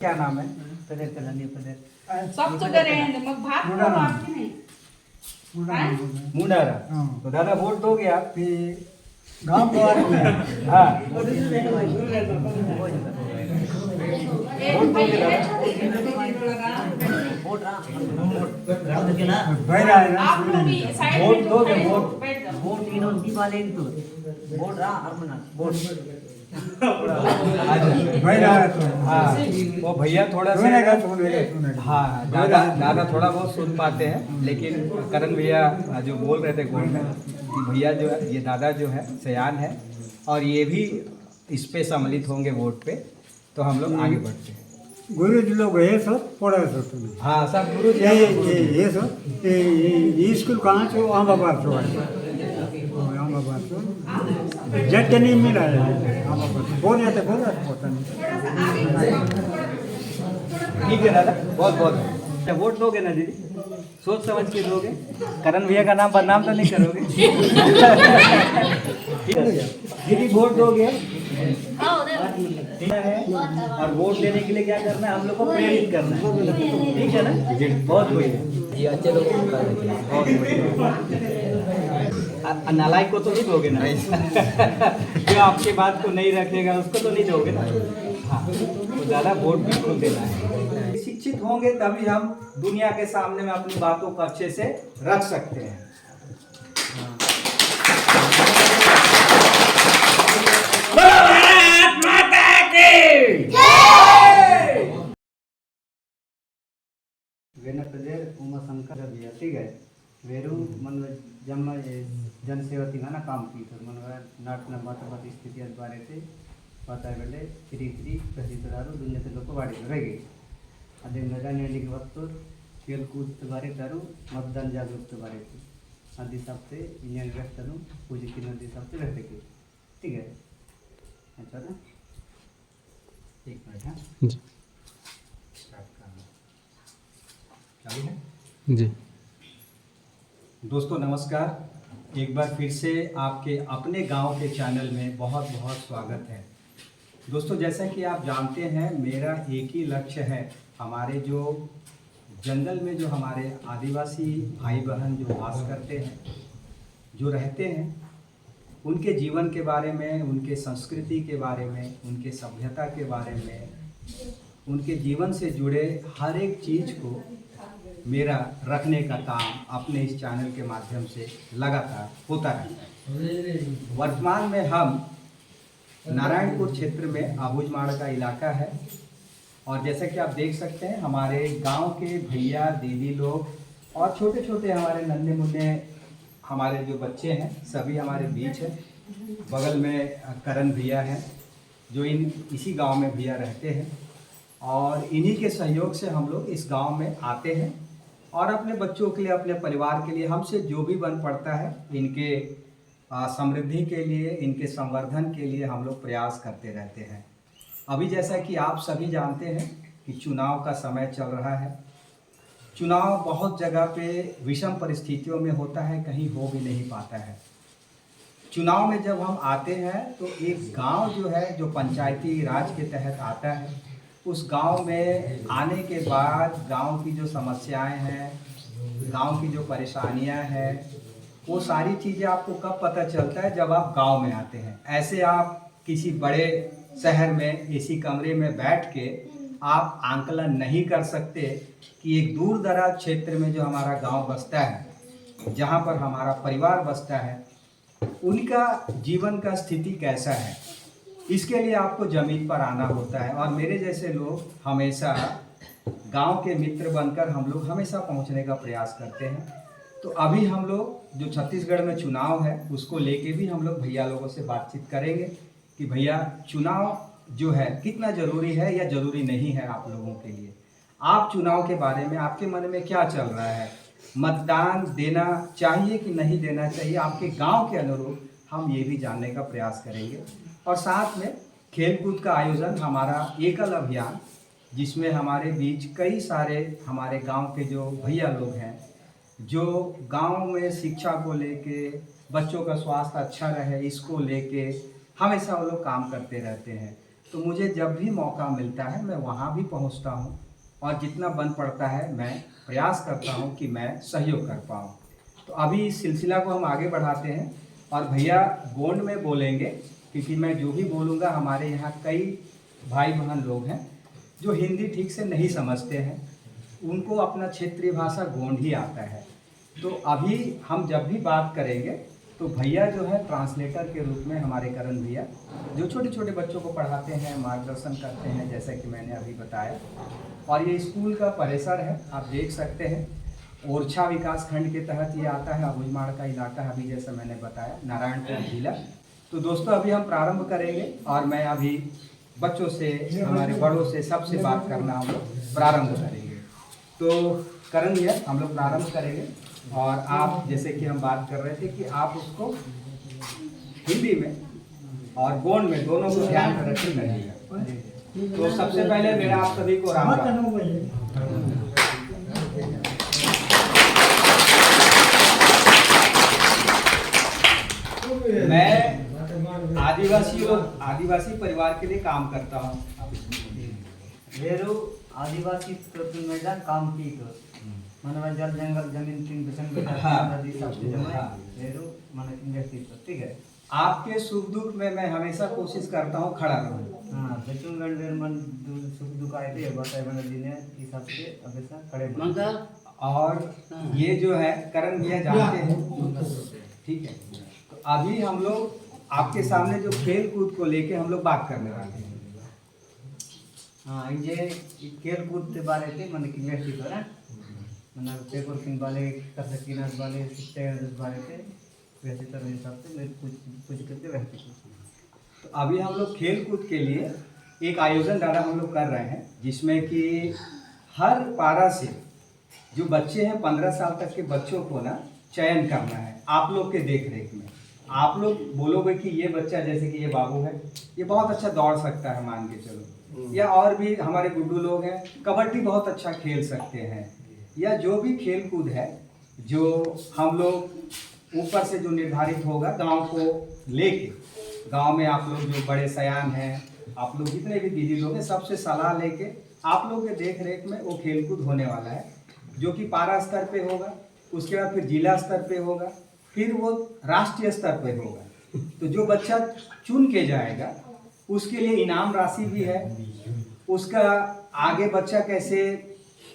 क्या नाम है? पदर कलानी पदर मग भात की नाही मुंडारा। तो दादा वोट दोगे आप? गांव को आ रहे हैं। हाँ वोट दोगे बैरा है ना आप लोग भी साइड वोट में दोगे? वोट वोट बैठ जाओ वोट इन्हों की वाले तो वोट रहा हरमना वोट बैरा है तो हाँ वो भैया थोड़ा सुनेगा सा सुनेगा। हाँ दादा दादा थोड़ा बहुत सुन पाते हैं, लेकिन करण भैया जो बोल रहे थे गोल में कि भैया जो है ये दादा जो है सयान है और ये भी इस पे सम्मिलित होंगे वोट पे, तो हम लोग आगे बढ़ते हैं। गुरु जी लोग ये सब पढ़ा सो तुम्हें हाँ सब गुरु जी ये सब ये स्कूल कहाँ से आमाबाद से आमाबाद से जट नहीं मिला है आमाबाद बोल जाते पता नहीं। ठीक है दादा, बहुत बहुत वोट दोगे ना दीदी? सोच समझ के दोगे? करण भैया का नाम बदनाम तो नहीं करोगे? दीदी वोट दोगे? ठीक है, और वोट देने के लिए क्या करना है? हम लोग को प्रेरित करना है, ठीक है ना? बहुत बढ़िया ये अच्छे लोग नालायक को तो नहीं दोगे ना? जो आपके बात को नहीं रखेगा उसको तो नहीं दोगे ना? हाँ तो ज़्यादा वोट बिल्कुल देना है। शिक्षित होंगे तभी हम दुनिया के सामने में अपनी बातों को अच्छे से रख सकते हैं। उमा शंकर भैया ठीक है वेरू मन जन्म जनसेवा तिंगाना काम की तो मन नाटना मत स्थिति द्वारे थे पता बेले श्री ಪ್ರಸಿದ್ಧರಾರು ದುನಿಯಾದ ಲೋಕ ವಾಡಿದವರೆಗೆ ಅದೇ ನಡಾನೆಯಲ್ಲಿ वक्त खेल कूद बारे तारू मतदान जागरूकता बारे थे नदी सबसे इंडियन व्यस्तनु पूजी की नदी सबसे रहते के ठीक है अच्छा ना एक मिनट हाँ स्टार्ट करना चालू है जी। दोस्तों नमस्कार, एक बार फिर से आपके अपने गांव के चैनल में बहुत बहुत स्वागत है। दोस्तों जैसा कि आप जानते हैं मेरा एक ही लक्ष्य है, हमारे जो जंगल में जो हमारे आदिवासी भाई बहन जो वास करते हैं, जो रहते हैं, उनके जीवन के बारे में, उनके संस्कृति के बारे में, उनके सभ्यता के बारे में, उनके जीवन से जुड़े हर एक चीज़ को मेरा रखने का काम अपने इस चैनल के माध्यम से लगातार होता रहता है। वर्तमान में हम नारायणपुर क्षेत्र में आबूझमाड़ का इलाका है और जैसा कि आप देख सकते हैं हमारे गांव के भैया दीदी लोग और छोटे छोटे हमारे नन्हे मुन्ने हमारे जो बच्चे हैं सभी हमारे बीच है। बगल में करण भैया हैं जो इसी गांव में भैया रहते हैं और इन्हीं के सहयोग से हम लोग इस गांव में आते हैं और अपने बच्चों के लिए, अपने परिवार के लिए हमसे जो भी बन पड़ता है इनके समृद्धि के लिए, इनके संवर्धन के लिए हम लोग प्रयास करते रहते हैं। अभी जैसा कि आप सभी जानते हैं कि चुनाव का समय चल रहा है। चुनाव बहुत जगह पे विषम परिस्थितियों में होता है, कहीं हो भी नहीं पाता है। चुनाव में जब हम आते हैं तो एक गांव जो है जो पंचायती राज के तहत आता है, उस गांव में आने के बाद गांव की जो समस्याएं हैं, गांव की जो परेशानियां हैं, वो सारी चीज़ें आपको कब पता चलता है? जब आप गांव में आते हैं। ऐसे आप किसी बड़े शहर में एसी कमरे में बैठ के आप आंकलन नहीं कर सकते कि एक दूर दराज क्षेत्र में जो हमारा गांव बसता है, जहां पर हमारा परिवार बसता है, उनका जीवन का स्थिति कैसा है। इसके लिए आपको ज़मीन पर आना होता है और मेरे जैसे लोग हमेशा गांव के मित्र बनकर हम लोग हमेशा पहुंचने का प्रयास करते हैं। तो अभी हम लोग जो छत्तीसगढ़ में चुनाव है उसको लेके भी हम लोग भैया लोगों से बातचीत करेंगे कि भैया चुनाव जो है कितना ज़रूरी है या ज़रूरी नहीं है आप लोगों के लिए। आप चुनाव के बारे में आपके मन में क्या चल रहा है? मतदान देना चाहिए कि नहीं देना चाहिए? आपके गांव के अनुरूप हम ये भी जानने का प्रयास करेंगे। और साथ में खेलकूद का आयोजन, हमारा एकल अभियान जिसमें हमारे बीच कई सारे हमारे गांव के जो भैया लोग हैं जो गांव में शिक्षा को लेके, बच्चों का स्वास्थ्य अच्छा रहे इसको लेके हमेशा वो लोग काम करते रहते हैं। तो मुझे जब भी मौका मिलता है मैं वहाँ भी पहुँचता हूँ और जितना बन पड़ता है मैं प्रयास करता हूँ कि मैं सहयोग कर पाऊँ। तो अभी इस सिलसिला को हम आगे बढ़ाते हैं और भैया गोंड में बोलेंगे, क्योंकि मैं जो भी बोलूँगा हमारे यहाँ कई भाई बहन लोग हैं जो हिंदी ठीक से नहीं समझते हैं, उनको अपना क्षेत्रीय भाषा गोंड ही आता है। तो अभी हम जब भी बात करेंगे तो भैया जो है ट्रांसलेटर के रूप में हमारे करण भैया जो छोटे छोटे बच्चों को पढ़ाते हैं, मार्गदर्शन करते हैं, जैसा कि मैंने अभी बताया। और ये स्कूल का परिसर है, आप देख सकते हैं, ओरछा विकास खंड के तहत ये आता है। अबुझमाड़ का इलाका है, अभी जैसा मैंने बताया, नारायणपुर जिला। तो दोस्तों अभी हम प्रारंभ करेंगे और मैं अभी बच्चों से, हमारे बड़ों से, सबसे बात करना हम लोग प्रारंभ करेंगे। तो करण भैया हम लोग प्रारंभ करेंगे और आप, जैसे कि हम बात कर रहे थे कि आप उसको हिंदी में और गोंड में दोनों को ध्यान में रखे करिएगा। तो सबसे पहले मेरा आप सभी को राम राम। मैं आदिवासी परिवार के लिए काम करता हूँ। వేరు आदिवासी प्रति महिला काम की तो मन जल जंगल जमीन तीन किस्म नदी सबसे जमा वेरू मन व्यक्ति ठीक है। आपके सुख दुख में मैं हमेशा कोशिश करता हूँ खड़ा रहूँ। हाँ बचूंगन वेर मन सुख दुख आए थे बताए मन दिन है इस सब से हमेशा खड़े बन। और ये जो है करण भैया जानते हैं, ठीक है। तो अभी हम लोग आपके सामने जो खेल कूद को लेके हम लोग बात करने वाले हैं। हाँ ये खेल कूद के बारे में मन की व्यक्ति तो ना मन पेपर किंग वाले कसकीनाथ वाले शिक्षा बारे में वैसे तो मेरे हिसाब से मैं कुछ करके व्यक्ति। तो अभी हम लोग खेल कूद के लिए एक आयोजन द्वारा हम लोग कर रहे हैं, जिसमें कि हर पारा से जो बच्चे हैं 15 साल तक के बच्चों को ना चयन करना है आप लोग के देख रेख में। आप लोग बोलोगे कि ये बच्चा, जैसे कि ये बाबू है, ये बहुत अच्छा दौड़ सकता है, मान के चलो, या और भी हमारे गुड्डू लोग हैं, कबड्डी बहुत अच्छा खेल सकते हैं, या जो भी खेल कूद है जो हम लोग ऊपर से जो निर्धारित होगा गांव को लेके, गांव में आप लोग जो बड़े सयान हैं, आप लोग जितने भी दीदी लोग हैं, सबसे सलाह लेके आप लोग के देख रेख में वो खेल कूद होने वाला है, जो कि पारा स्तर पे होगा, उसके बाद फिर जिला स्तर पे होगा, फिर वो राष्ट्रीय स्तर पे होगा। तो जो बच्चा चुन के जाएगा उसके लिए इनाम राशि भी है, उसका आगे बच्चा कैसे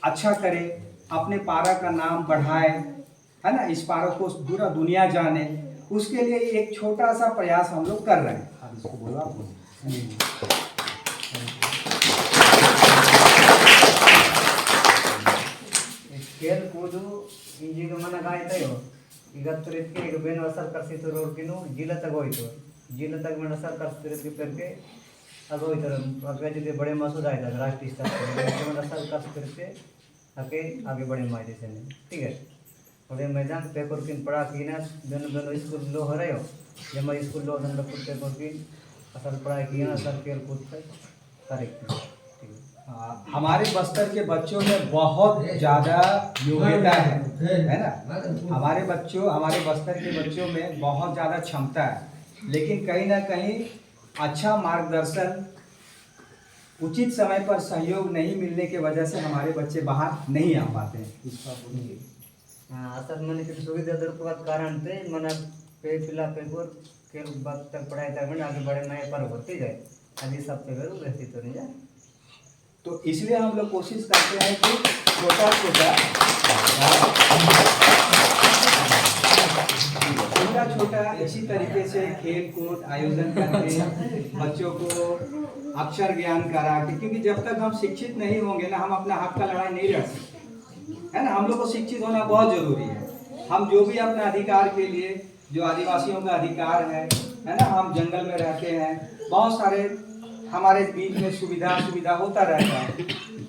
अच्छा करे, अपने पारा का नाम बढ़ाए, है ना, इस पारा को पूरा दुनिया जाने, उसके लिए एक छोटा सा प्रयास हम लोग कर रहे हैं। अब इसको बोलो आप। खेल कूद इंजी का मन गायता हो इगत्तरित के एक बेन असर करसी तो रोड किनु जिला तक होई तो जिला तक में असर करते के करके अब होई तो अगले जिले बड़े मसूद आए था राष्ट्रीय स्तर पे में असर करके आके आगे बड़े मायने से नहीं, ठीक है। और ये मैदान पेपर किन पढ़ा की ना दोनों दोनों स्कूल लो हो रहे हो, ये मैं स्कूल लो धंधा कुछ पेपर की असर पढ़ाई की ना असर खेल कूद पे करेक्ट। हमारे बस्तर के बच्चों में बहुत ज़्यादा योग्यता है ना, हमारे बस्तर के बच्चों में बहुत ज़्यादा क्षमता है, लेकिन कहीं ना कहीं अच्छा मार्गदर्शन, उचित समय पर सहयोग नहीं मिलने की वजह से हमारे बच्चे बाहर नहीं आ पाते हैं। हाँ असर मैंने की सुविधा दरकार कारण थे मन पे पिला पेपर के बाद तक पढ़ाई तक आगे बड़े नए पर होती जाए अभी सब पे करूँ रहती तो नहीं जाए। तो इसलिए हम लोग कोशिश करते हैं कि छोटा छोटा इसी तरीके से खेल कूद आयोजन करके बच्चों को अक्षर ज्ञान करा के, क्योंकि जब तक हम शिक्षित नहीं होंगे ना, हम अपना हक का लड़ाई नहीं लड़ सकते, है ना। हम लोग को शिक्षित होना बहुत जरूरी है। हम जो भी अपने अधिकार के लिए, जो आदिवासियों का अधिकार है ना, हम जंगल में रहते हैं, बहुत सारे हमारे बीच में सुविधा होता रहता है,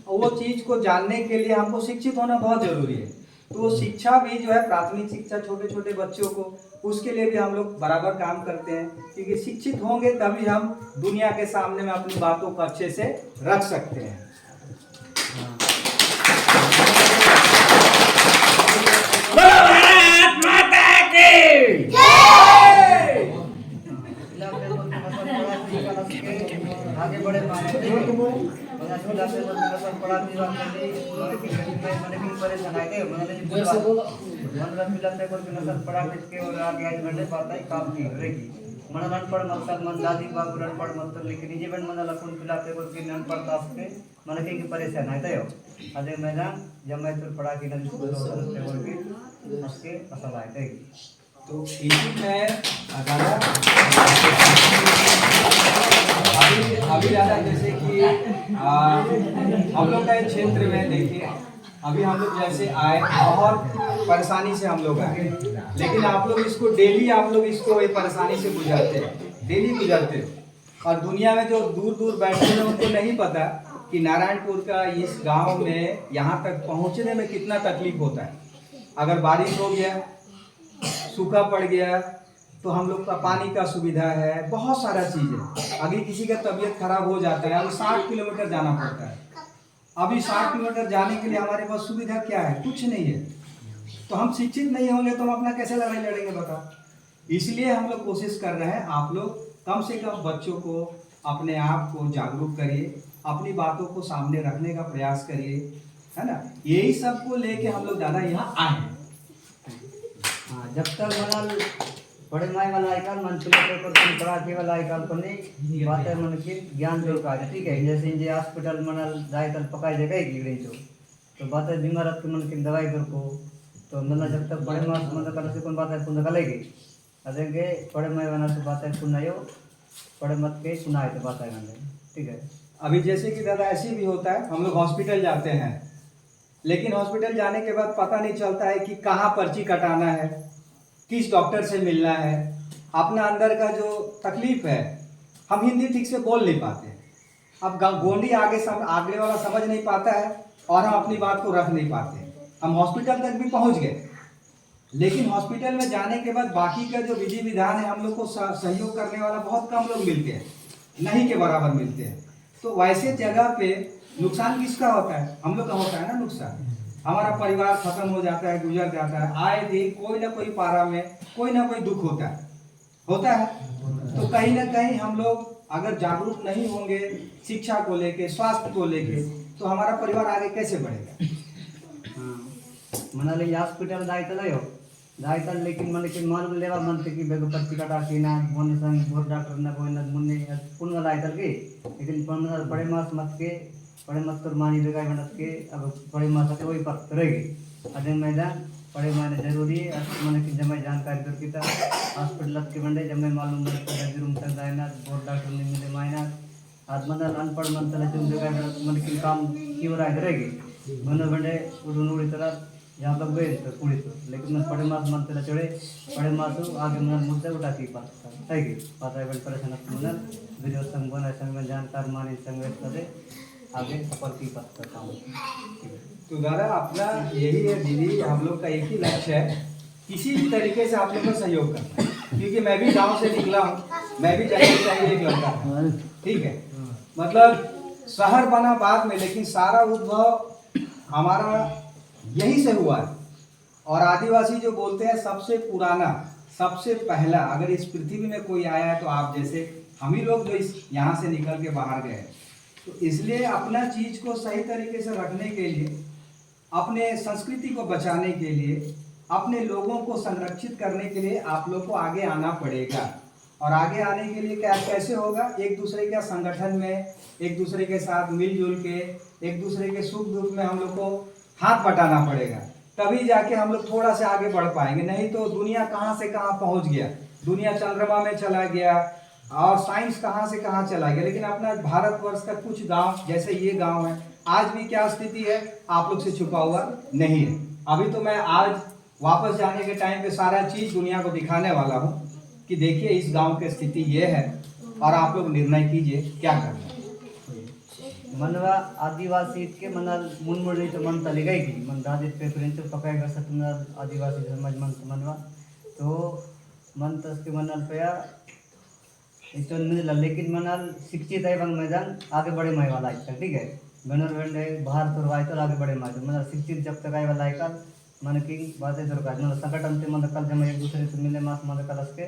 और वो चीज़ को जानने के लिए हमको शिक्षित होना बहुत ज़रूरी है। तो वो शिक्षा भी जो है, प्राथमिक शिक्षा छोटे छोटे बच्चों को, उसके लिए भी हम लोग बराबर काम करते हैं, क्योंकि शिक्षित होंगे तभी हम दुनिया के सामने में अपनी बातों को अच्छे से रख सकते हैं। आगे बड़े बात नहीं मैंने भी परेशान आए थे मतलब मिलते को नजर पड़ा के और आगे आज घंटे पाता है काम की रहेगी मन अनपढ़ मतलब मन दादी बाबू अनपढ़ मतलब लेकिन निजी बन मन लखन पिलाते को कि अनपढ़ तास के मन के परेशान आए थे अदे मैदान जब मैं तो पढ़ा के नदी स्कूल होते बोल के उसके असल आए थे तो इसी में दादा अभी दादा जैसे कि हम लोग का क्षेत्र में देखिए अभी हम लोग जैसे आए बहुत परेशानी से हम लोग आए लेकिन आप लोग इसको डेली आप लोग इसको ये परेशानी से गुजरते हैं डेली गुजरते हो और दुनिया में जो दूर दूर बैठे हैं उनको नहीं पता कि नारायणपुर का इस गांव में यहाँ तक पहुँचने में कितना तकलीफ होता है। अगर बारिश हो गया सूखा पड़ गया तो हम लोग का पानी का सुविधा है बहुत सारा चीज़ है। अभी किसी का तबीयत खराब हो जाता है अभी 60 किलोमीटर जाना पड़ता है। अभी 60 किलोमीटर जाने के लिए हमारे पास सुविधा क्या है कुछ नहीं है। तो हम शिक्षित नहीं होंगे तो हम अपना कैसे लड़ाई लड़ेंगे बता। इसलिए हम लोग कोशिश कर रहे हैं आप लोग कम से कम बच्चों को अपने आप को जागरूक करिए अपनी बातों को सामने रखने का प्रयास करिए है ना। यही सब को लेके हम लोग ज़्यादा यहाँ आए हैं। हाँ जब तक मनल बड़े माय वाला आइकाल मन चले तो पढ़ा के वाला आइकाल को नहीं बात है मन के ज्ञान जो का ठीक है जैसे इंजे हॉस्पिटल मनल जाए तल पकाई जगह गिरे तो बात है बीमार के मन की दवाई कर को तो मतलब जब तक बड़े मास मन कर से कौन बात है पुन कलेगी अदेंगे बड़े माय वाला से बात है पुनायो बड़े मत के सुनाए तो बात है ठीक है। अभी जैसे कि दादा ऐसे भी होता है हम लोग हॉस्पिटल जाते हैं लेकिन हॉस्पिटल जाने के बाद पता नहीं चलता है कि कहाँ पर्ची कटाना है किस डॉक्टर से मिलना है अपना अंदर का जो तकलीफ है हम हिंदी ठीक से बोल नहीं पाते। अब गोंडी आगे वाला समझ नहीं पाता है और हम अपनी बात को रख नहीं पाते। हम हॉस्पिटल तक भी पहुंच गए लेकिन हॉस्पिटल में जाने के बाद बाकी का जो विधि विधान है हम लोग को सहयोग करने वाला बहुत कम लोग मिलते हैं नहीं के बराबर मिलते हैं। तो वैसे जगह पे नुकसान किसका होता है हम लोग का होता है ना नुकसान। हमारा परिवार खत्म हो जाता है गुजर जाता है आए दिन कोई ना कोई पारा में कोई ना कोई दुख होता है। तो कहीं ना कहीं हम लोग अगर जागरूक नहीं होंगे शिक्षा को लेके स्वास्थ्य को लेके तो हमारा परिवार आगे कैसे बढ़ेगा। मनाली हॉस्पिटल जायता लेकिन मन के मालूम लेवा मन के बेगो पर्ची कटा के ना बोन संग बोर डॉक्टर ना बोन मुन्ने पुन वाला आयता के लेकिन मन बड़े मास मत के बड़े मत तो मानी लगाई बनत के अब बड़े मास के वही पर रहेगी अदे मैदान बड़े माने जरूरी है मन की जमे जानकारी कर की हॉस्पिटल के बंदे जमे मालूम मन के रूम तक जाना बोर डॉक्टर ने मिले मायना आज मन अनपढ़ मन तले तुम जगह मन की काम की हो रहा रहेगी मन बंदे उड़ूड़ी तरह यहाँ तक गए तो पूरी तो लेकिन मैं बड़े मास मन तेरा चढ़े बड़े मास आगे मन मुद्दे उठा की पाता है कि पता है बल परेशान मन वीडियो संग बना संग में जानकार मानी संग करे आगे सफल की पाता काम। तो दादा अपना यही है दीदी हम लोग का एक ही लक्ष्य है किसी भी तरीके से आप लोग का सहयोग करना है क्योंकि मैं भी गांव से निकला हूँ मैं भी चाहिए एक लड़का हूँ ठीक है। मतलब शहर बना बाद में लेकिन सारा उद्भव हमारा यही से हुआ है। और आदिवासी जो बोलते हैं सबसे पुराना सबसे पहला अगर इस पृथ्वी में कोई आया है तो आप जैसे हम ही लोग जो इस यहाँ से निकल के बाहर गए तो इसलिए अपना चीज़ को सही तरीके से रखने के लिए अपने संस्कृति को बचाने के लिए अपने लोगों को संरक्षित करने के लिए आप लोग को आगे आना पड़ेगा। और आगे आने के लिए क्या कैसे होगा एक दूसरे के संगठन में एक दूसरे के साथ मिलजुल के एक दूसरे के सुख दुख में हम लोग को हाथ बटाना पड़ेगा तभी जाके हम लोग थोड़ा सा आगे बढ़ पाएंगे। नहीं तो दुनिया कहाँ से कहाँ पहुँच गया दुनिया चंद्रमा में चला गया और साइंस कहाँ से कहाँ चला गया लेकिन अपना भारतवर्ष का कुछ गांव जैसे ये गांव है आज भी क्या स्थिति है आप लोग से छुपा हुआ नहीं है। अभी तो मैं आज वापस जाने के टाइम पे सारा चीज़ दुनिया को दिखाने वाला हूँ कि देखिए इस गांव की स्थिति ये है और आप लोग निर्णय कीजिए क्या करना है। मनवा आदिवासी के मनल मुनमुड़ी तो मन तले गई की मन दादी पे तो पकाएगा सतना आदिवासी समाज मन मनवा तो मन तस के मनल पे इतो मिल लेकिन मनल शिक्षित है बंग मैदान आगे बड़े माय वाला है ठीक है बनर बंडे बाहर तो वाई तो आगे बड़े माय मनल शिक्षित जब तक आए वाला है कल मन की बातें दरकार मनल संगठन से मन कल जब एक दूसरे से मिले मास मन कल के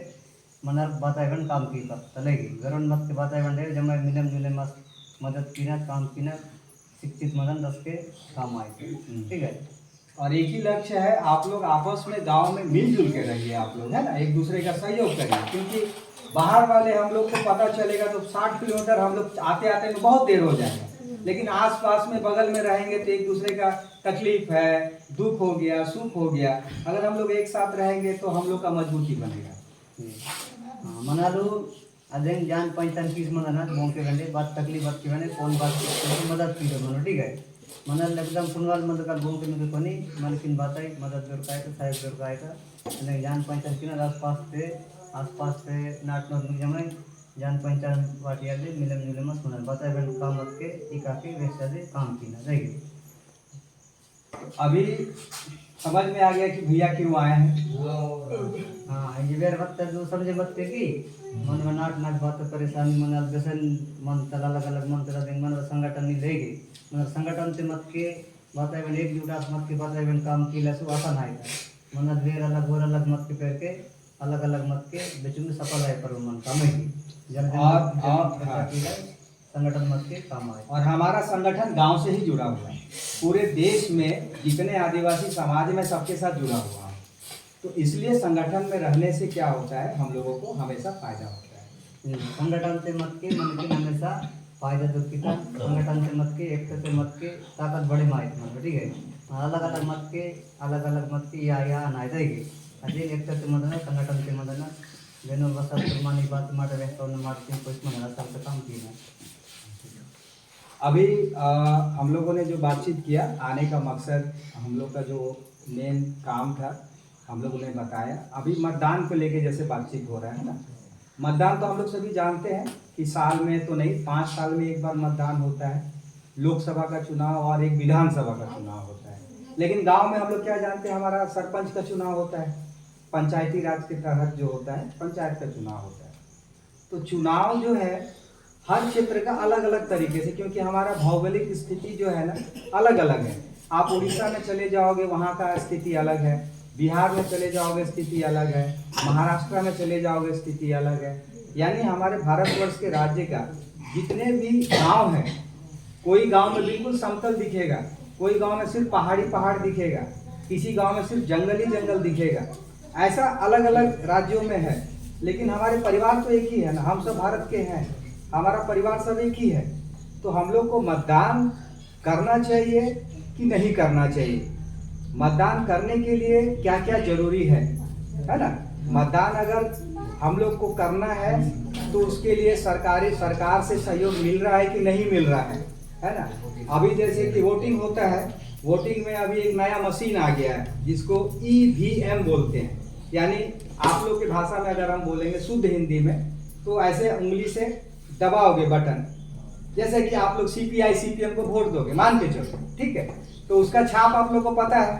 मनल बातें बन काम की तलेगी गरुण मत के बातें बंडे जब मिले मास मदद कीना काम कीना शिक्षित मदन दस के काम आए थे। ठीक है। और एक ही लक्ष्य है, आप लोग आपस में गांव में मिलजुल के रहिए, आप लोग है ना, एक दूसरे का सहयोग करिए, क्योंकि बाहर वाले हम लोग को पता चलेगा तो 60 किलोमीटर हम लोग आते आते में बहुत देर हो जाएगा, लेकिन आसपास में बगल में रहेंगे तो एक दूसरे का तकलीफ है, दुख हो गया, सुख हो गया, अगर हम लोग एक साथ रहेंगे तो हम लोग का मजबूती बनेगा। मनालू अदें जान पंचान किस मना मौके गंडे बात तकलीफ बात की मैंने कौन बात की मदद की तो मनो। ठीक है। मनल एकदम पुनवाल मदद का घूम के मुझे कोनी मन किन बात आई मदद दरकार है सहायक दरकार है नहीं जान पंचान किन आसपास पे नाट नोट में जमाए जान पंचान वाटिया दे मिलम मिलम सुनल बताए बन काम मत के इका के वैसा दे काम की ना जाएगी। अभी समझ में आ गया कि भैया क्यों आए हैं। हाँ ये बेर वक्त जो समझे मत के की मन में नाट नाट बात परेशानी मन व्यसन मन तला अलग अलग मन तला दिन मन संगठन नहीं लेगी मन संगठन से मत के बताए बन एक जुटा मत के बताए बन काम की लसु आसान आएगा मन बेर अलग और अलग मत के पैर के अलग अलग मत के बेचू में सफल आए पर मन काम है संगठन मत के काम आए। और हमारा संगठन गांव से ही जुड़ा हुआ है, पूरे देश में जितने आदिवासी समाज में सबके साथ जुड़ा हुआ है, तो इसलिए संगठन में रहने से क्या होता है, हम लोगों को हमेशा फायदा होता है। संगठन से मत के मन के हमेशा फायदा दुखिता संगठन से मत के एकता से मत के ताकत बड़े माए मतलब। ठीक है। अलग अलग मत के या अनाय देगी अजे एकता से मदन संगठन से मदन बेनो बस प्रमाणी बात माटे व्यस्त और मारते कुछ मदन सब काम किया। अभी हम लोगों ने जो बातचीत किया, आने का मकसद, हम लोग का जो मेन काम था हम लोगों ने बताया। अभी मतदान को लेके जैसे बातचीत हो रहा है ना, मतदान तो हम लोग सभी जानते हैं कि साल में तो नहीं 5 साल में एक बार मतदान होता है, लोकसभा का चुनाव और एक विधानसभा का चुनाव होता है। लेकिन गांव में हम लोग क्या जानते हैं, हमारा सरपंच का चुनाव होता है, पंचायती राज के तहत जो होता है पंचायत का चुनाव होता है। तो चुनाव जो है हर क्षेत्र का अलग अलग तरीके से, क्योंकि हमारा भौगोलिक स्थिति जो है ना अलग अलग है। आप उड़ीसा में चले जाओगे वहाँ का स्थिति अलग है, बिहार में चले जाओगे स्थिति अलग है, महाराष्ट्र में चले जाओगे स्थिति अलग है। यानी हमारे भारतवर्ष के राज्य का जितने भी गांव हैं, कोई गांव में बिल्कुल समतल दिखेगा, कोई गांव में सिर्फ पहाड़ दिखेगा, किसी गांव में सिर्फ जंगल ही जंगल दिखेगा। ऐसा अलग अलग राज्यों में है, लेकिन हमारे परिवार तो एक ही है ना, हम सब भारत के हैं, हमारा परिवार सब एक ही है। तो हम लोग को मतदान करना चाहिए कि नहीं करना चाहिए, मतदान करने के लिए क्या क्या जरूरी है ना। मतदान अगर हम लोग को करना है तो उसके लिए सरकार से सहयोग मिल रहा है कि नहीं मिल रहा है ना। अभी जैसे कि वोटिंग होता है, वोटिंग में अभी एक नया मशीन आ गया है जिसको EVM बोलते हैं, यानी आप लोग की भाषा में अगर हम बोलेंगे शुद्ध हिंदी में तो ऐसे उंगली से दबाओगे बटन, जैसे कि आप लोग CPI CPM को वोट दोगे मान के चलो, ठीक है, तो उसका छाप आप लोग को पता है,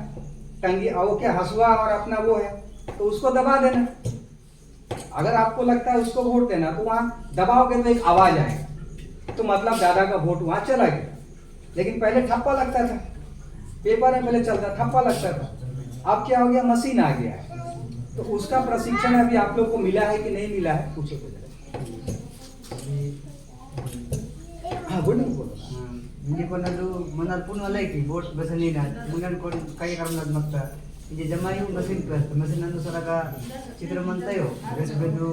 टंगी वो क्या हसुआ और अपना वो है, तो उसको दबा देना। अगर आपको लगता है उसको वोट देना तो वहाँ दबाओगे तो एक आवाज आएगा, तो मतलब दादा का वोट वहाँ चला गया। लेकिन पहले ठप्पा लगता था, पेपर में पहले चलता ठप्पा लगता था, अब क्या हो गया, मशीन आ गया है। तो उसका प्रशिक्षण अभी आप लोग को मिला है कि नहीं मिला है, पूछो तो जरा। हाँ बोलो बोलो। म्हणजे कोणाला मनात पुन्हा लय की बोट बसली ना मुलां कोण काही करणार मगता म्हणजे जमाई मशीन करत मशीन अनुसार का चित्र म्हणता हो बेस बेदू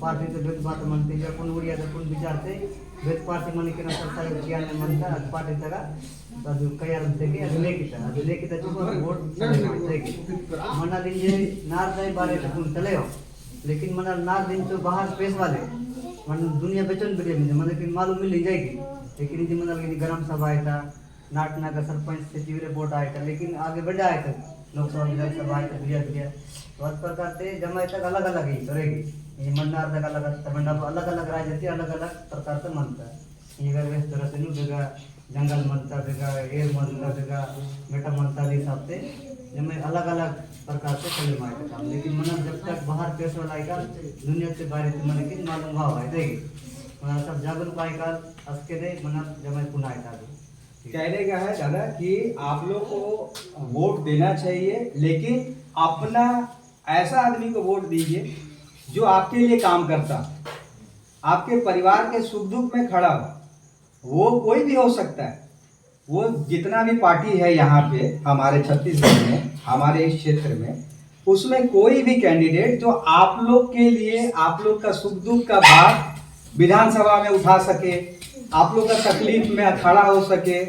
पार्टी तो बेद बात म्हणते जर कोण उडिया तर कोण विचारते बेद पार्टी म्हणे की नंतर साहेब कियाने म्हणता पार्टी तगा ಅದು ಕೈಯಾರಂತೆಗೆ ಅದು ಲೇಖಿತ ಚುನಾವ वोट देगी मना दिन जे नार दई बारे कोण तलेयो लेकिन मना नार दिन तो बाहर स्पेस वाले मन दुनिया बेचन बिले म्हणजे मन की मालूम मिल जाएगी। लेकिन जी मन की गरम सभा आया था नाटना का सरपंच सचिव रिपोर्ट आया था, लेकिन आगे बढ़ा आया था लोकसभा विधानसभा आया था दिया तो इस प्रकार से जमाई तक अलग अलग ही करेगी। ये मंडार तक अलग अलग अलग राज्य से अलग अलग प्रकार से मनता है। ये वेस्ट तरह से बेगा जंगल मनता बेगा एयर मनता बेगा बेटा मनता हिसाब से जमाई अलग अलग प्रकार से चले मारे काम। लेकिन मन जब तक बाहर पैसा लाएगा दुनिया से बाहर मन की मालूम भाव है देगी मन सब जागरूक आएगा असके दे मन जमाई पुनः आएगा। कहने का है दादा कि आप लोग को वोट देना चाहिए, लेकिन अपना ऐसा आदमी को वोट दीजिए जो आपके लिए काम करता, आपके परिवार के सुख दुख में खड़ा हो। वो कोई भी हो सकता है, वो जितना भी पार्टी है यहाँ पे हमारे छत्तीसगढ़ में, हमारे इस क्षेत्र में, उसमें कोई भी कैंडिडेट जो आप लोग के लिए, आप लोग का सुख दुख का बात विधानसभा में उठा सके, आप लोग का तकलीफ में खड़ा हो सके,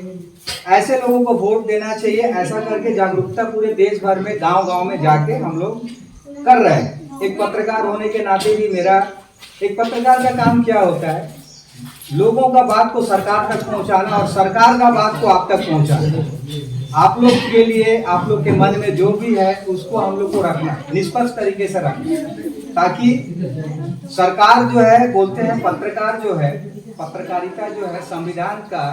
ऐसे लोगों को वोट देना चाहिए। ऐसा करके जागरूकता पूरे देश भर में गांव गांव में जाके हम लोग कर रहे हैं। एक पत्रकार होने के नाते भी मेरा, एक पत्रकार का काम क्या होता है, लोगों का बात को सरकार तक पहुंचाना और सरकार का बात को आप तक पहुंचाना। आप लोग के लिए, आप लोग के मन में जो भी है उसको हम लोग को रखना, निष्पक्ष तरीके से रखना, ताकि सरकार जो है, बोलते हैं पत्रकार जो है, पत्रकारिता जो है संविधान का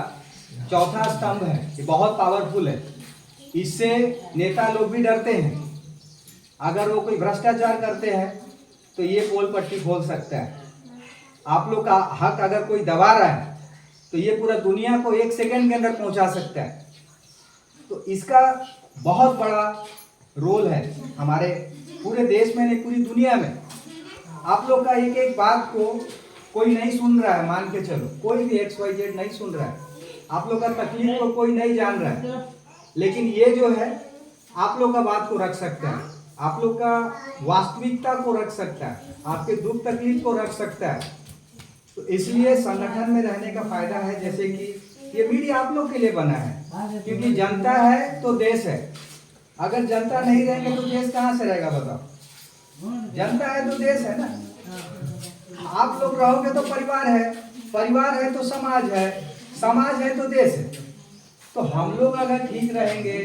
चौथा स्तंभ है, ये बहुत पावरफुल है। इससे नेता लोग भी डरते हैं। अगर वो कोई भ्रष्टाचार करते हैं तो ये पोल पट्टी खोल सकता है। आप लोग का हक अगर कोई दबा रहा है तो ये पूरा दुनिया को 1 सेकंड के अंदर पहुंचा सकता है। तो इसका बहुत बड़ा रोल है हमारे पूरे देश में, नहीं पूरी दुनिया में। आप लोग का एक एक बात को कोई नहीं सुन रहा है, मान के चलो कोई भी XYZ नहीं सुन रहा है, आप लोग का तकलीफ को कोई नहीं जान रहा है, लेकिन ये जो है आप लोग का बात को रख सकता है, आप लोग का वास्तविकता को रख सकता है, आपके दुख तकलीफ को रख सकता है। तो इसलिए संगठन में रहने का फायदा है, जैसे कि ये मीडिया आप लोग के लिए बना है, क्योंकि जनता है तो देश है। अगर जनता नहीं रहेंगे तो देश कहाँ से रहेगा बताओ? जनता है तो देश है ना। आप लोग रहोगे तो परिवार है, परिवार है तो समाज है, समाज है तो देश है। तो हम लोग अगर ठीक रहेंगे,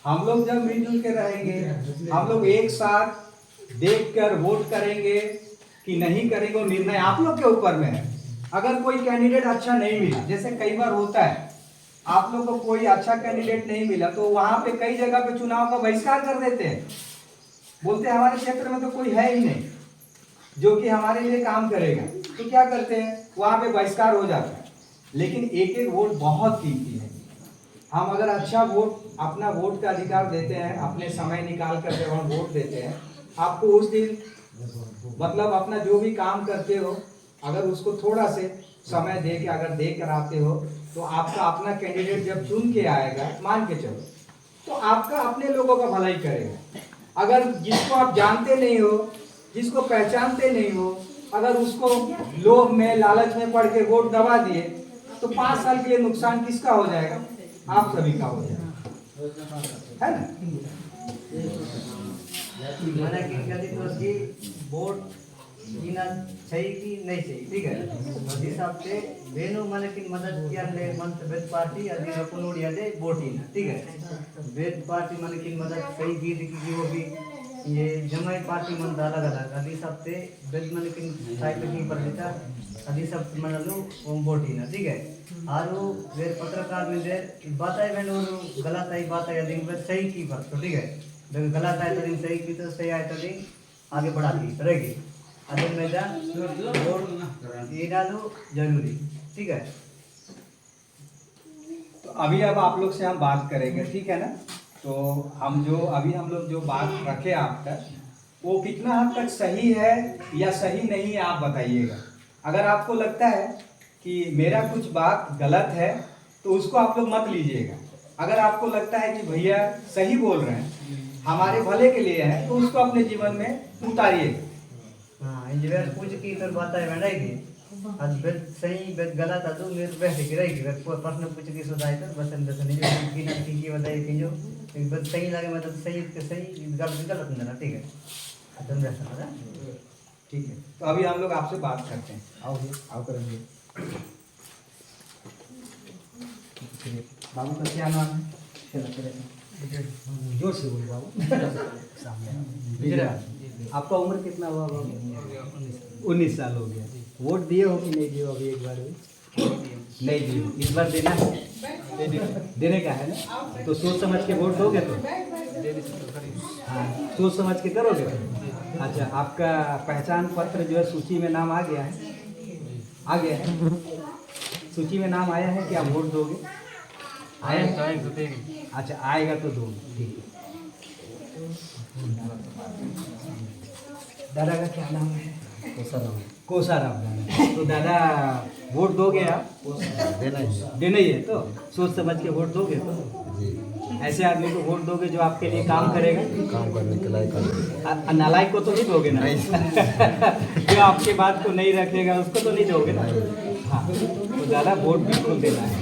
हम लोग जब मिलजुल के रहेंगे, हम लोग एक साथ देखकर वोट करेंगे कि नहीं करेंगे, वो निर्णय आप लोग के ऊपर में है। अगर कोई कैंडिडेट अच्छा नहीं मिला, जैसे कई बार होता है, आप लोग को कोई अच्छा कैंडिडेट नहीं मिला तो वहां पे कई जगह पे चुनाव का बहिष्कार कर देते हैं। बोलते हैं हमारे क्षेत्र में तो कोई है ही नहीं जो कि हमारे लिए काम करेगा, तो क्या करते हैं, वहां पे बहिष्कार हो जाता है। लेकिन एक एक वोट बहुत कीमती है। हम अगर अच्छा वोट, अपना वोट का अधिकार देते हैं, अपने समय निकाल कर जब हम वोट देते हैं, आपको उस दिन मतलब अपना जो भी काम करते हो, अगर उसको थोड़ा से समय दे के अगर दे कर आते हो, तो आपका अपना कैंडिडेट जब चुन के आएगा, मान के चलो, तो आपका अपने लोगों का भलाई करेगा। अगर जिसको आप जानते नहीं हो, जिसको पहचानते नहीं हो, अगर उसको लोभ में, लालच में पड़ के वोट दबा दिए, तो 5 साल के लिए नुकसान किसका हो जाएगा? आप सभी का हो जाएगा, है ना। मैंने कभी तो उसकी वोट जीना सही की नहीं सही, ठीक है। उस हिसाब से बेनो मैंने की मदद किया ले मंत वेद पार्टी अभी रकुनोड़िया दे वोट ही ना, ठीक है। वेद पार्टी मैंने की मदद सही की थी, वो भी ये जमाई पार्टी मन अलग अलग अभी सब से वेद मैंने की साइड की पर देता अभी सब मन लो वोट ही ना, ठीक है। आरो वेद पत्रकार में दे बात है, मैंने गलत आई बात है, दिन में सही की बात, तो ठीक है। लेकिन गलत आए तो दिन सही की, तो सही आए तो दिन आगे बढ़ाती रहेगी। अगर मैं जा वोट ये डालो जरूरी, ठीक है। तो अभी अब आप लोग से हम बात करेंगे, ठीक है ना। तो हम लोग जो बात रखे आप तक, वो कितना हद तक सही है या सही नहीं है आप बताइएगा। अगर आपको लगता है कि मेरा कुछ बात गलत है तो उसको आप लोग मत लीजिएगा। अगर आपको लगता है कि भैया सही बोल रहे हैं, हमारे भले के लिए है, तो उसको अपने जीवन में उतारिएगा। हाँ, इंजीनियर पूछ की तो बात है बनाएगी। आज बेद सही बेद गलत है तो मेरे बैठ के रहेगी। बेद कोई प्रश्न पूछ की सुधाई तो बस अंदर से नहीं जो की ना की बताई कि जो बेद सही लगे मतलब सही के सही, गलत गलत ना, ठीक है। खत्म रहता है, ठीक है। तो अभी हम लोग आपसे बात करते हैं। आओ आओ करेंगे। बाबू का क्या नाम है? जोर से बोलो बाबू। सामने आपका उम्र कितना हुआ बाबू? 19 साल हो गया। वोट दिए हो कि नहीं दिए हो? अभी एक बार भी नहीं दिए। इस बार देना है, देने का है ना। तो सोच समझ के वोट दोगे तो? हाँ, सोच समझ के करोगे तो? अच्छा, आपका पहचान पत्र जो है सूची में नाम आ गया है? आ गया है, सूची में नाम आया है कि आप वोट दोगे? आया है? अच्छा, आएगा तो दोगे, ठीक है। दादा का क्या नाम है? कोसाराम दादा। तो दादा वोट दोगे आप? देना ही है, तो सोच समझ के वोट दोगे तो ऐसे आदमी को वोट दोगे जो आपके लिए काम करेगा, काम करने के लायक नालायक को तो नहीं दोगे ना जो आपके बात को नहीं रखेगा उसको तो नहीं दोगे ना। हाँ, तो दादा वोट बिल्कुल देना है।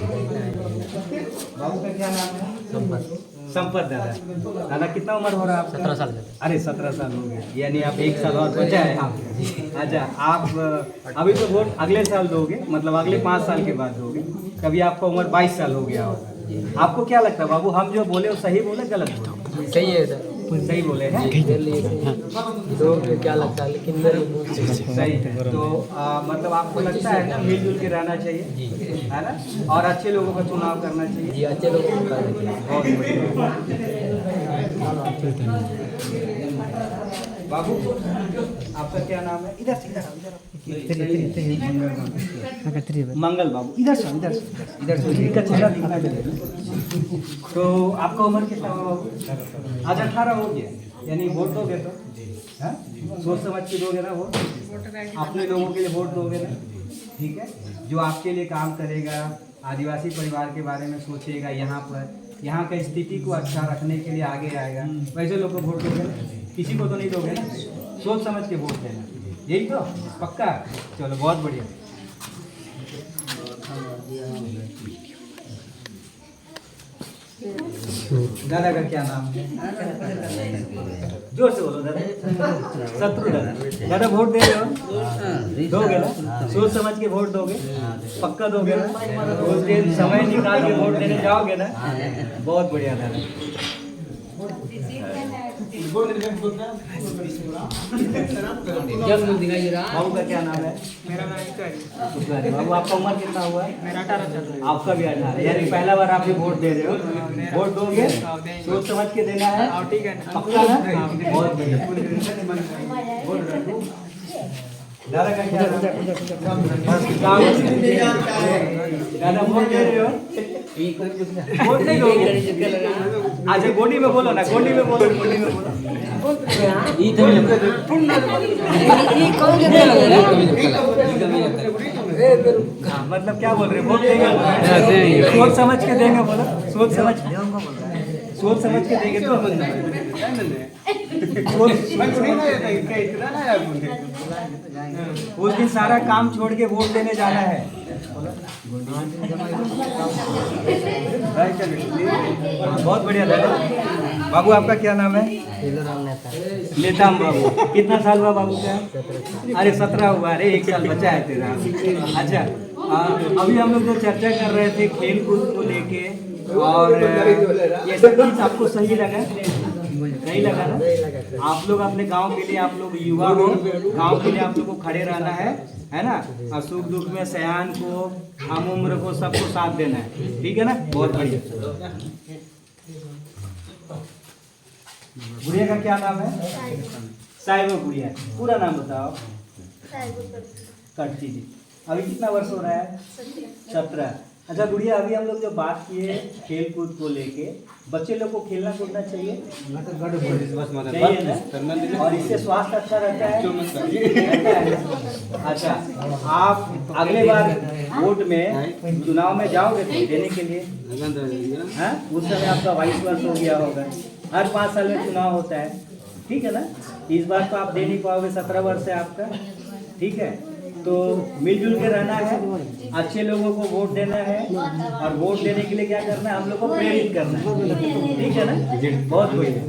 बाबू का क्या नाम है? संपत दादा। दादा कितना उम्र हो रहा है आपका? 17 साल का। अरे 17 साल हो गया, यानी आप 1 साल और बचा है। अच्छा, आप अभी तो वोट अगले साल दोगे, मतलब अगले 5 साल के बाद दोगे। कभी आपका उम्र 22 साल हो गया होगा। आपको क्या लगता है बाबू, हम जो बोले वो सही बोले गलत बोले? सही है सर, सही बोले हैं। मेरे लिए तो क्या लगता है, लेकिन मेरे लिए सही है। तो मतलब आपको लगता है ना मिलजुल के रहना चाहिए, है ना, और अच्छे लोगों का चुनाव करना चाहिए। जी अच्छे लोगों को करना चाहिए। बहुत बढ़िया। बाबू आपका क्या नाम है? इधर से मंगल बाबू, इधर से इनका चेहरा दिखना चाहिए। तो आपका उम्र कितना हुआ बाबू? आज 18 हो गया, यानी वोट दोगे तो हाँ? सोच समझ के दोगे ना वोट, अपने लोगों के लिए वोट दोगे ना, ठीक है। जो आपके लिए काम करेगा, आदिवासी परिवार के बारे में सोचेगा, यहाँ का स्थिति को अच्छा रखने के लिए आगे आएगा, वैसे लोग को वोट दोगे ना। किसी को तो नहीं दोगे ना, सोच समझ के वोट देना, यही तो पक्का। चलो बहुत बढ़िया। दादा का क्या नाम है? जोर से बोलो दादा। शत्रु दादा। दादा वोट दे रहे हो? दोगे ना? सोच समझ के वोट दोगे? पक्का दोगे ना? उस दिन समय निकाल के वोट देने जाओगे ना? बहुत बढ़िया दादा। बाबू का क्या नाम है? मेरा नाम पुजारी। बाबू आपका उम्र कितना हुआ है? मेरा 18 चल रहा है। आपका भी 18, यानी पहला बार आप भी वोट दे रहे हो। वोट दोगे, सोच समझ के देना है, ठीक है। पक्का ना? बहुत बढ़िया। दादा का क्या नाम है? दादा वोट दे रहे हो? वोट नहीं दोगे? अच्छा गोडी में बोलो ना, गोडी में बोलो, गोडी में बोलो। हाँ, मतलब क्या बोल रहे, वोट देंगे? सोच समझ के देंगे, बोलो सोच समझ के देंगे तो उस दिन सारा काम छोड़ के वोट देने जाना है। बहुत बढ़िया दादा। बाबू आपका क्या नाम है? नेताम बाबू। कितना साल हुआ बाबू का? अरे 17 हुआ। अरे 1 साल बचा है तेरा। अच्छा, अभी हम लोग जो चर्चा कर रहे थे खेल कूद को लेके, और ये सब चीज आपको सही लगा? नहीं लगा ना? आप लोग अपने गांव के लिए, आप लोग युवा हो, गांव के लिए आप लोग को खड़े रहना है ना, और सुख दुख में सयान को, हम उम्र को, सबको साथ देना है, ठीक है ना? बहुत बढ़िया। गुड़िया का क्या नाम है? साहिबा गुड़िया। पूरा नाम बताओ। कटची जी। अभी कितना वर्ष हो रहा है? 17। अच्छा गुड़िया, अभी हम लोग जो बात किए खेल कूद को लेके, बच्चे लोग को खेलना कूदना चाहिए, चाहिए ना? और इससे स्वास्थ्य अच्छा रहता है। अच्छा, आप अगले बार वोट में, चुनाव में जाओगे तो देने के लिए, हाँ? उस समय आपका 22 वर्ष हो गया होगा। हर 5 साल में चुनाव होता है, ठीक है ना? इस बार तो आप दे नहीं पाओगे, 17 वर्ष है आपका, ठीक है? तो मिलजुल के रहना है, अच्छे लोगों को वोट देना है, और वोट देने के लिए क्या करना है, हम लोग को प्रेरित करना है, ठीक है ना? बहुत बढ़िया।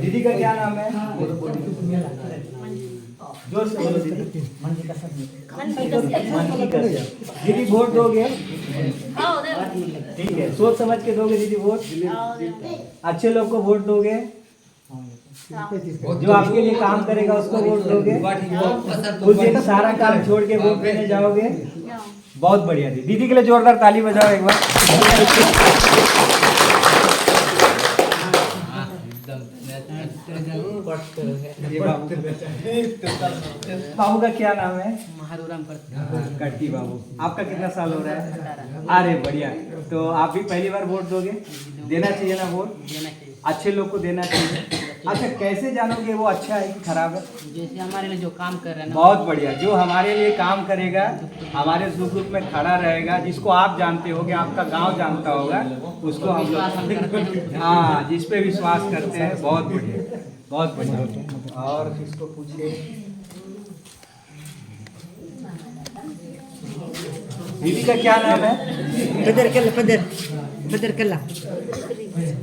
दीदी का क्या नाम है? जोर से बोलो दीदी। दीदी वोट दोगे? ठीक है, सोच समझ के दोगे दीदी वोट? अच्छे लोग को वोट दोगे? जो आपके लिए काम करेगा उसको वोट दोगे? उस दिन सारा काम छोड़ के वोट देने जाओगे? बहुत बढ़िया दीदी। दीदी के लिए जोरदार ताली बजाओ एक बार। बाबू का क्या नाम है? कट्टी बाबू। आपका कितना साल हो रहा है? अरे बढ़िया। तो आप भी पहली बार वोट दोगे? देना चाहिए ना वोट? अच्छे लोग को देना चाहिए। अच्छा, कैसे जानोगे वो अच्छा है कि खराब है? जैसे हमारे लिए जो काम कर रहे हैं ना, बहुत बढ़िया। जो हमारे लिए काम करेगा, हमारे सुख दुख में खड़ा रहेगा, जिसको आप जानते होगे, आपका गांव जानता होगा, उसको हम लोग हाँ, जिस पे विश्वास करते हैं। बहुत बढ़िया, बहुत बढ़िया। और किसको पूछिए? दीदी का क्या नाम है? फदर कला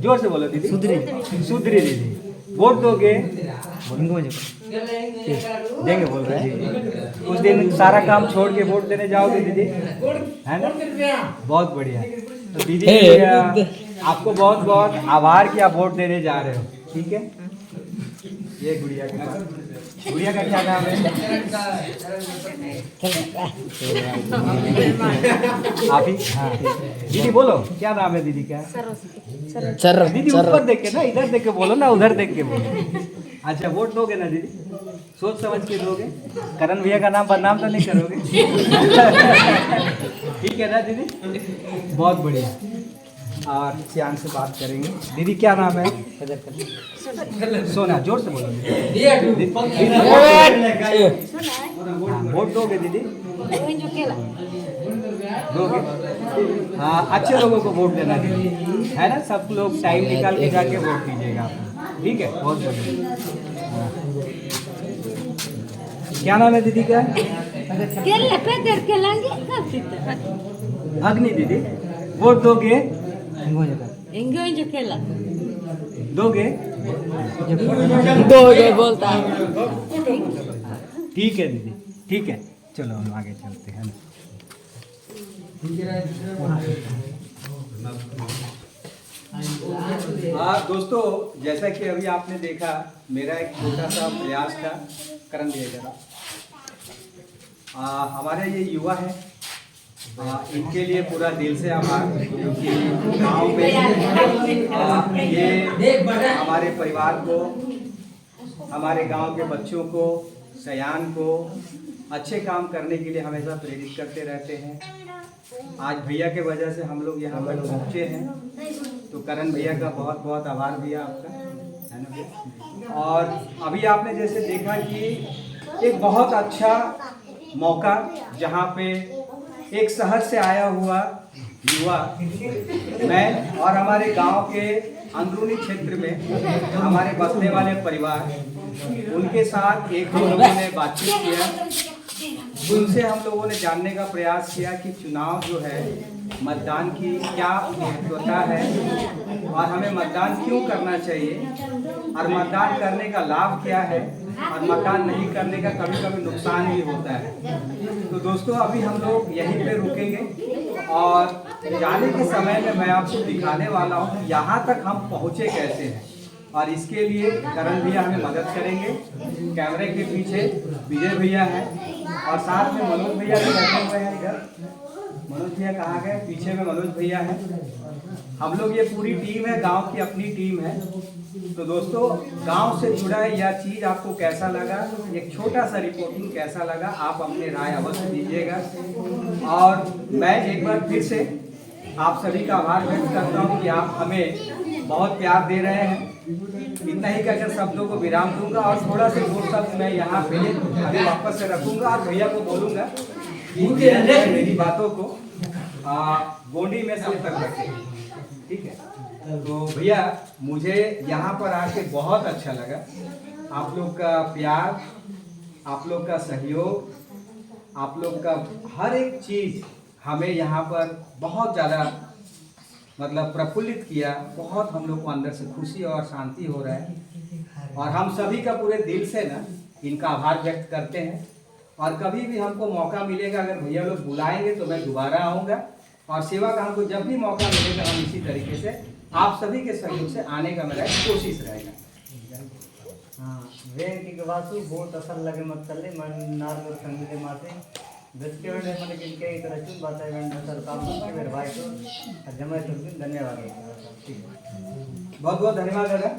जोर से बोलो दीदी। सुधरी दीदी। वोट दोगे? देंगे बोल रहे हैं। उस दिन सारा काम छोड़ के वोट देने जाओगे दीदी, है ना? बहुत बढ़िया। तो दीदी आपको बहुत बहुत आभार कि आप वोट देने जा रहे हो। ठीक है। ये गुड़िया का क्या नाम है? आप ही? हाँ। दीदी बोलो, क्या नाम है दीदी का? सर दीदी ऊपर देख के ना, इधर देख के बोलो ना, उधर देख के बोलो। अच्छा, वोट दोगे ना दीदी? सोच समझ के दोगे? करण भैया का नाम बदनाम तो नहीं करोगे? ठीक है ना दीदी? बहुत बढ़िया। और श्याम से बात करेंगे। दीदी क्या नाम है? सोना। जोर से बोलो दीदी। वोट दोगे दीदी? दोगे? हाँ, अच्छे लोगों को वोट देना दीदी, है ना? सब लोग टाइम निकाल के जाके वोट कीजिएगा आप। ठीक है, बहुत बढ़िया। क्या नाम है दीदी का? अग्नि दीदी। वोट दोगे? दोगे? दो बोलता ठीक है दीदी, ठीक है। चलो हम आगे चलते हैं। हाँ दोस्तों, जैसा कि अभी आपने देखा, मेरा एक छोटा सा प्रयास था। करण दिया जरा। हमारे ये युवा है, इनके लिए पूरा दिल से आभार, क्योंकि गांव में ये हमारे परिवार को, हमारे गांव के बच्चों को, सयान को अच्छे काम करने के लिए हमेशा प्रेरित करते रहते हैं। आज भैया के वजह से हम लोग यहाँ पर पहुँचे हैं, तो करण भैया का बहुत बहुत आभार भैया आपका, है ना भैया? और अभी आपने जैसे देखा कि एक बहुत अच्छा मौका, जहाँ पे एक शहर से आया हुआ युवा, मैं और हमारे गांव के अंदरूनी क्षेत्र में हमारे बसने वाले परिवार, उनके साथ एक हम लोगों ने बातचीत किया। उनसे हम लोगों ने जानने का प्रयास किया कि चुनाव जो है, मतदान की क्या महत्वता है और हमें मतदान क्यों करना चाहिए, और मतदान करने का लाभ क्या है, और मतदान नहीं करने का कभी कभी नुकसान भी होता है। तो दोस्तों, अभी हम लोग यहीं पे रुकेंगे और जाने के समय में मैं आपको दिखाने वाला हूँ यहाँ तक हम पहुँचे कैसे हैं, और इसके लिए करण भैया हमें मदद करेंगे। कैमरे के पीछे विजय भैया है और साथ में मनोज भैया भी बैठे हुए हैं। इधर मनोज भैया कहाँ गए? पीछे में मनोज भैया है। हम लोग ये पूरी टीम है, गांव की अपनी टीम है। तो दोस्तों, गांव से जुड़ा है यह चीज़ आपको कैसा लगा, एक छोटा सा रिपोर्टिंग कैसा लगा, आप अपनी राय अवश्य दीजिएगा। और मैं एक बार फिर से आप सभी का आभार व्यक्त करता हूँ कि आप हमें बहुत प्यार दे रहे हैं। इतना ही कहकर शब्दों को विराम दूंगा और थोड़ा से दो शब्द मैं यहाँ पे अभी वापस से रखूंगा और भैया को बोलूंगा कि मेरी बातों को गोंडी में सब तक रखें। ठीक है? तो भैया, मुझे यहाँ पर आके बहुत अच्छा लगा। आप लोग का प्यार, आप लोग का सहयोग, आप लोग का हर एक चीज़ हमें यहाँ पर बहुत ज़्यादा मतलब प्रफुल्लित किया। बहुत हम लोग को अंदर से खुशी और शांति हो रहा है, और हम सभी का पूरे दिल से ना इनका आभार व्यक्त करते हैं। और कभी भी हमको मौका मिलेगा, अगर भैया लोग बुलाएंगे तो मैं दोबारा आऊँगा, और सेवा का हमको जब भी मौका मिलेगा हम इसी तरीके से आप सभी के सहयोग से आने का मेरा कोशिश रहेगा। हाँ, वेंटी के वासु बहुत असर लगे मत चले मन नार संगीत माते दृष्टि वेंडे मन किनके इतर चुन बात है वेंडे सर काम के मेरे भाई को जमाए तो धन्यवाद। बहुत बहुत धन्यवाद दादा।